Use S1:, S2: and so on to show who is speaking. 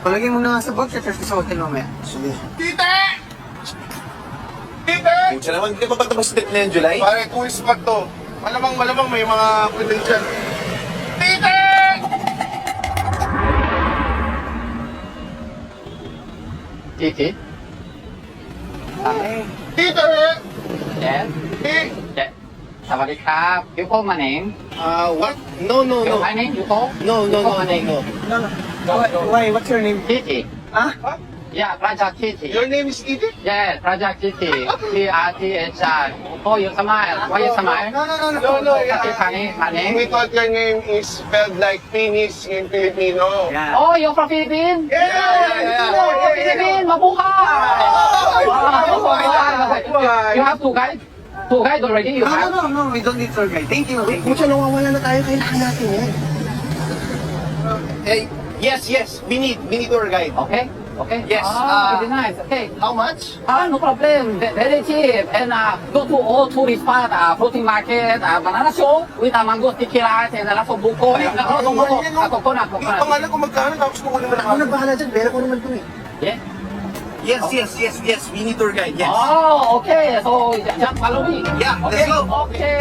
S1: Palagay mo na nga sa bag, tapos sa hotel mamaya.
S2: Sige.
S3: Tite! Tite!
S2: Pucha naman, hindi pa tapos date na yung July?
S3: Pare, tourist spot to. Malamang may mga credential. Tite!
S4: Titi?
S3: Tite!
S4: Yes?
S3: Tite!
S4: Yes. สวัสดีครับ You call my name?
S2: What? No, no,
S4: You
S2: no.
S4: my name? You call?
S2: No, no,
S4: You call
S2: no,
S4: my name?
S2: no.
S1: No, no. Why? What's your name?
S4: Titi.
S1: Ah?
S4: Yeah, Project Titi.
S3: Your name is Tite?
S4: Yes, Project Titi. T-R-T-H-I. Oh, you smile. Why you smile?
S1: No, no, no, no.
S3: No, no,
S4: Kasi
S3: yeah.
S4: funny, my name?
S3: We thought your name is spelled like penis in Filipino.
S1: Yeah.
S4: Oh, you're from Philippines?
S3: Yeah!
S4: Oh, Philippines, mabuhay! Wow, you have two guys? Two guys already? You
S1: No,
S4: have?
S1: no, no, we don't need tour guide. Thank you, thank you.
S2: Pucha, nawawala na tayo. Kailangan natin yan. Hey, yes. We need tour guide.
S4: Okay, okay.
S2: Yes,
S4: Very nice. Okay.
S2: How much?
S4: No problem. Very cheap. And go to all tourist spot, floating market, banana show with mango sticky rice and lots of buko. And coconut.
S3: Pangalan ko magkano tapos kukunin mo na
S2: Ako na bahala dyan. Pera ko naman to eh.
S4: Yeah.
S2: Yes. We need tour guide. Yes.
S4: Oh, okay. So just follow me.
S2: Yeah, let's
S4: Okay.
S2: go.
S4: Okay.